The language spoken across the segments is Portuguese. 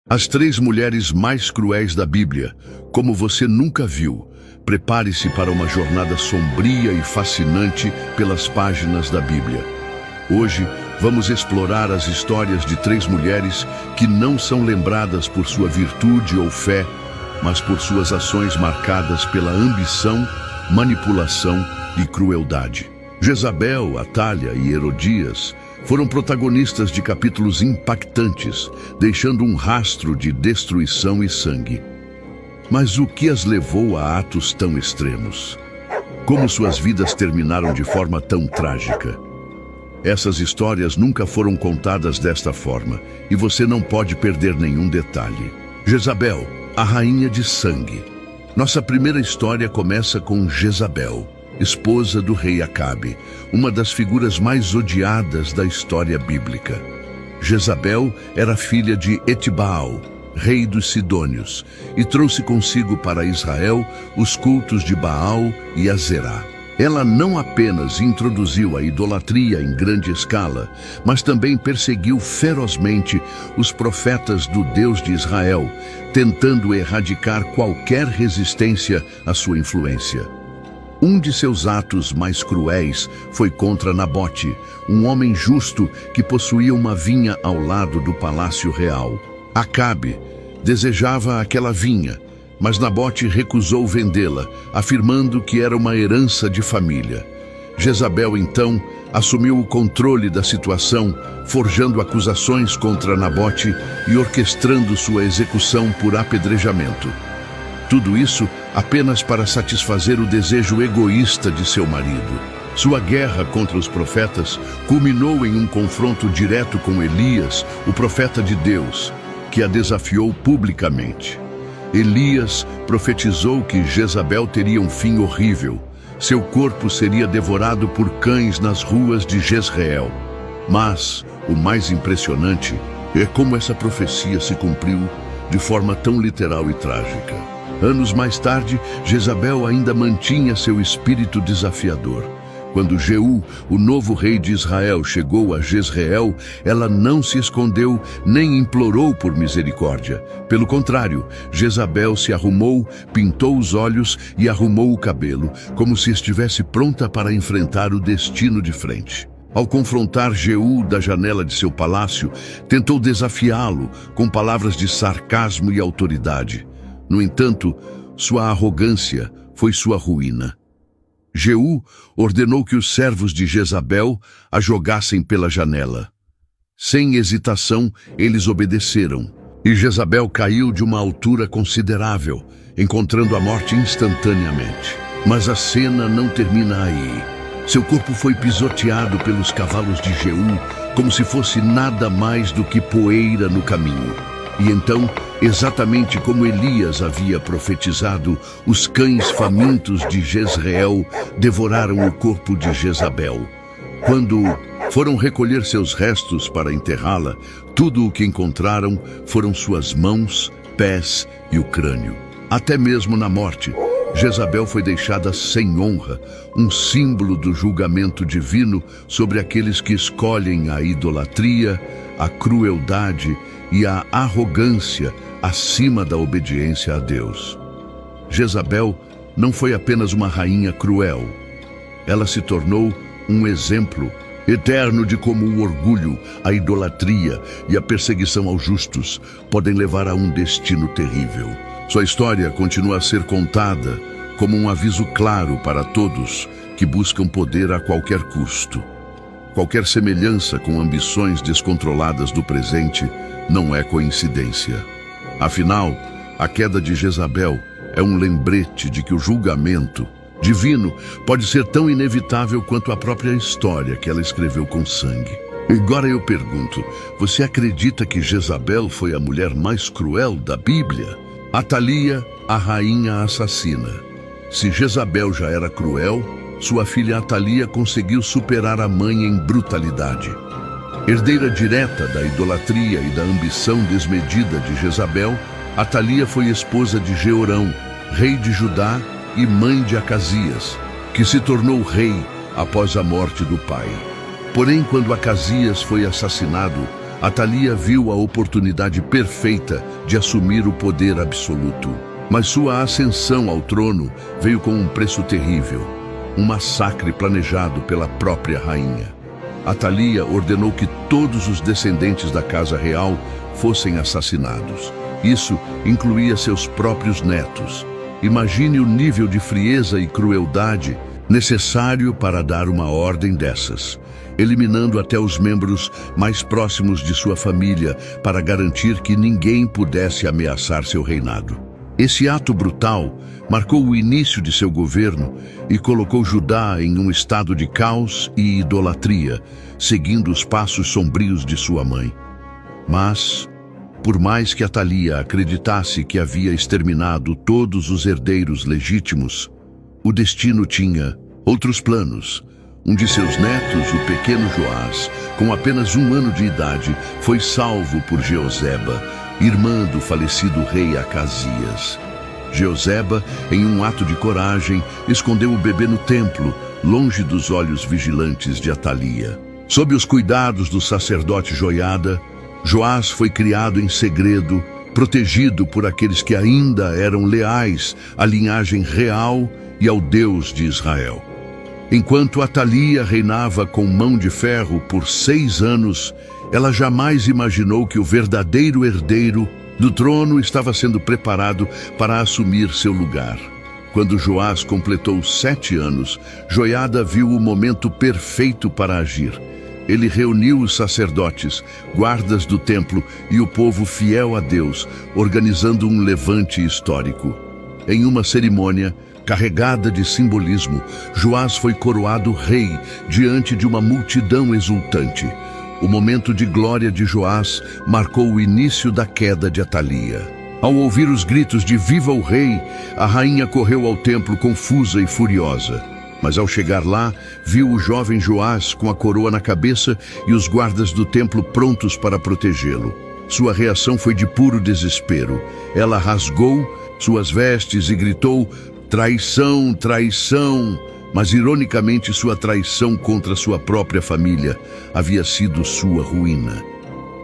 As três mulheres mais cruéis da Bíblia, como você nunca viu. Prepare-se para uma jornada sombria e fascinante pelas páginas da Bíblia. Hoje, vamos explorar as histórias de três mulheres que não são lembradas por sua virtude ou fé, mas por suas ações marcadas pela ambição, manipulação e crueldade. Jezabel, Atália e Herodias foram protagonistas de capítulos impactantes, deixando um rastro de destruição e sangue. Mas o que as levou a atos tão extremos? Como suas vidas terminaram de forma tão trágica? Essas histórias nunca foram contadas desta forma, e você não pode perder nenhum detalhe. Jezabel, a rainha de sangue. Nossa primeira história começa com Jezabel, esposa do rei Acabe, uma das figuras mais odiadas da história bíblica. Jezabel era filha de Etbaal, rei dos Sidônios, e trouxe consigo para Israel os cultos de Baal e Azerá. Ela não apenas introduziu a idolatria em grande escala, mas também perseguiu ferozmente os profetas do Deus de Israel, tentando erradicar qualquer resistência à sua influência. Um de seus atos mais cruéis foi contra Nabote, um homem justo que possuía uma vinha ao lado do palácio real. Acabe desejava aquela vinha, mas Nabote recusou vendê-la, afirmando que era uma herança de família. Jezabel, então, assumiu o controle da situação, forjando acusações contra Nabote e orquestrando sua execução por apedrejamento. Tudo isso apenas para satisfazer o desejo egoísta de seu marido. Sua guerra contra os profetas culminou em um confronto direto com Elias, o profeta de Deus, que a desafiou publicamente. Elias profetizou que Jezabel teria um fim horrível. Seu corpo seria devorado por cães nas ruas de Jezreel. Mas o mais impressionante é como essa profecia se cumpriu de forma tão literal e trágica. Anos mais tarde, Jezabel ainda mantinha seu espírito desafiador. Quando Jeú, o novo rei de Israel, chegou a Jezreel, ela não se escondeu nem implorou por misericórdia. Pelo contrário, Jezabel se arrumou, pintou os olhos e arrumou o cabelo, como se estivesse pronta para enfrentar o destino de frente. Ao confrontar Jeú da janela de seu palácio, tentou desafiá-lo com palavras de sarcasmo e autoridade. No entanto, sua arrogância foi sua ruína. Jeú ordenou que os servos de Jezabel a jogassem pela janela. Sem hesitação, eles obedeceram, e Jezabel caiu de uma altura considerável, encontrando a morte instantaneamente. Mas a cena não termina aí. Seu corpo foi pisoteado pelos cavalos de Jeú, como se fosse nada mais do que poeira no caminho. E então, exatamente como Elias havia profetizado, os cães famintos de Jezreel devoraram o corpo de Jezabel. Quando foram recolher seus restos para enterrá-la, tudo o que encontraram foram suas mãos, pés e o crânio. Até mesmo na morte, Jezabel foi deixada sem honra, um símbolo do julgamento divino sobre aqueles que escolhem a idolatria, a crueldade e a arrogância acima da obediência a Deus. Jezabel não foi apenas uma rainha cruel. Ela se tornou um exemplo eterno de como o orgulho, a idolatria e a perseguição aos justos podem levar a um destino terrível. Sua história continua a ser contada como um aviso claro para todos que buscam poder a qualquer custo. Qualquer semelhança com ambições descontroladas do presente não é coincidência. Afinal, a queda de Jezabel é um lembrete de que o julgamento divino pode ser tão inevitável quanto a própria história que ela escreveu com sangue. Agora eu pergunto, você acredita que Jezabel foi a mulher mais cruel da Bíblia? Atalia, a rainha assassina. Se Jezabel já era cruel, sua filha Atalia conseguiu superar a mãe em brutalidade. Herdeira direta da idolatria e da ambição desmedida de Jezabel, Atalia foi esposa de Jeorão, rei de Judá e mãe de Acasias, que se tornou rei após a morte do pai. Porém, quando Acasias foi assassinado, Atalia viu a oportunidade perfeita de assumir o poder absoluto. Mas sua ascensão ao trono veio com um preço terrível, um massacre planejado pela própria rainha. Atalia ordenou que todos os descendentes da casa real fossem assassinados. Isso incluía seus próprios netos. Imagine o nível de frieza e crueldade necessário para dar uma ordem dessas, eliminando até os membros mais próximos de sua família para garantir que ninguém pudesse ameaçar seu reinado. Esse ato brutal marcou o início de seu governo e colocou Judá em um estado de caos e idolatria, seguindo os passos sombrios de sua mãe. Mas, por mais que Atalia acreditasse que havia exterminado todos os herdeiros legítimos, o destino tinha outros planos. Um de seus netos, o pequeno Joás, com apenas 1 ano de idade, foi salvo por Jeoseba, irmã do falecido rei Acasias. Jeoseba, em um ato de coragem, escondeu o bebê no templo, longe dos olhos vigilantes de Atalia. Sob os cuidados do sacerdote Joiada, Joás foi criado em segredo, protegido por aqueles que ainda eram leais à linhagem real e ao Deus de Israel. Enquanto Atalia reinava com mão de ferro por 6 anos, ela jamais imaginou que o verdadeiro herdeiro do trono estava sendo preparado para assumir seu lugar. Quando Joás completou 7 anos, Joiada viu o momento perfeito para agir. Ele reuniu os sacerdotes, guardas do templo e o povo fiel a Deus, organizando um levante histórico. Em uma cerimônia carregada de simbolismo, Joás foi coroado rei diante de uma multidão exultante. O momento de glória de Joás marcou o início da queda de Atalia. Ao ouvir os gritos de "Viva o rei!", a rainha correu ao templo confusa e furiosa. Mas ao chegar lá, viu o jovem Joás com a coroa na cabeça e os guardas do templo prontos para protegê-lo. Sua reação foi de puro desespero. Ela rasgou suas vestes e gritou: "Traição, traição!" Mas, ironicamente, sua traição contra sua própria família havia sido sua ruína.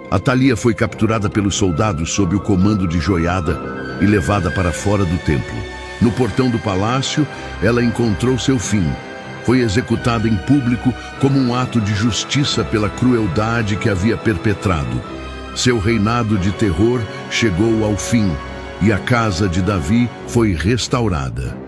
Atalia foi capturada pelos soldados sob o comando de Joiada e levada para fora do templo. No portão do palácio, ela encontrou seu fim. Foi executada em público como um ato de justiça pela crueldade que havia perpetrado. Seu reinado de terror chegou ao fim e a casa de Davi foi restaurada.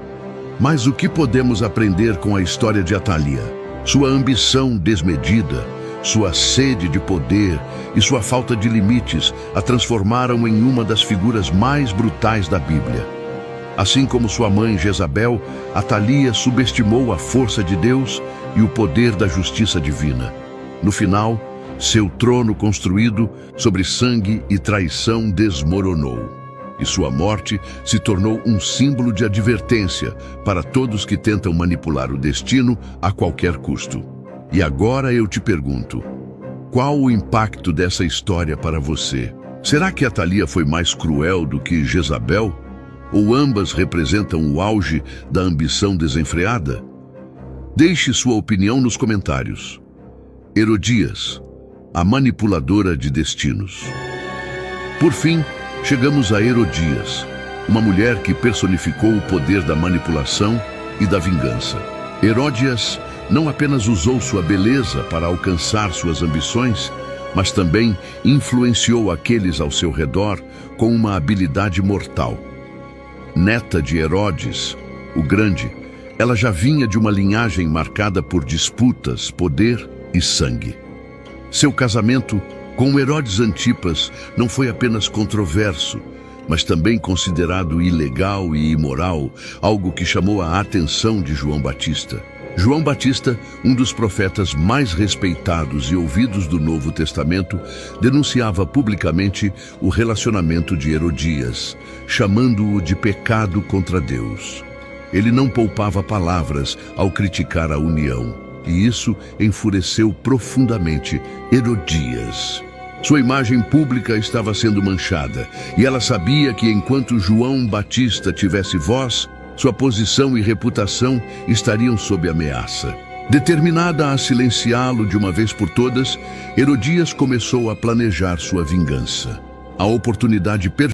Mas o que podemos aprender com a história de Atalia? Sua ambição desmedida, sua sede de poder e sua falta de limites a transformaram em uma das figuras mais brutais da Bíblia. Assim como sua mãe Jezabel, Atalia subestimou a força de Deus e o poder da justiça divina. No final, seu trono construído sobre sangue e traição desmoronou. E sua morte se tornou um símbolo de advertência para todos que tentam manipular o destino a qualquer custo. E agora eu te pergunto, qual o impacto dessa história para você? Será que Atalia foi mais cruel do que Jezabel? Ou ambas representam o auge da ambição desenfreada? Deixe sua opinião nos comentários. Herodias, a manipuladora de destinos. Por fim, chegamos a Herodias, uma mulher que personificou o poder da manipulação e da vingança. Herodias não apenas usou sua beleza para alcançar suas ambições, mas também influenciou aqueles ao seu redor com uma habilidade mortal. Neta de Herodes, o Grande, ela já vinha de uma linhagem marcada por disputas, poder e sangue. Seu casamento com Herodes Antipas não foi apenas controverso, mas também considerado ilegal e imoral, algo que chamou a atenção de João Batista. João Batista, um dos profetas mais respeitados e ouvidos do Novo Testamento, denunciava publicamente o relacionamento de Herodias, chamando-o de pecado contra Deus. Ele não poupava palavras ao criticar a união, e isso enfureceu profundamente Herodias. Sua imagem pública estava sendo manchada, e ela sabia que enquanto João Batista tivesse voz, sua posição e reputação estariam sob ameaça. Determinada a silenciá-lo de uma vez por todas, Herodias começou a planejar sua vingança. A oportunidade perfeita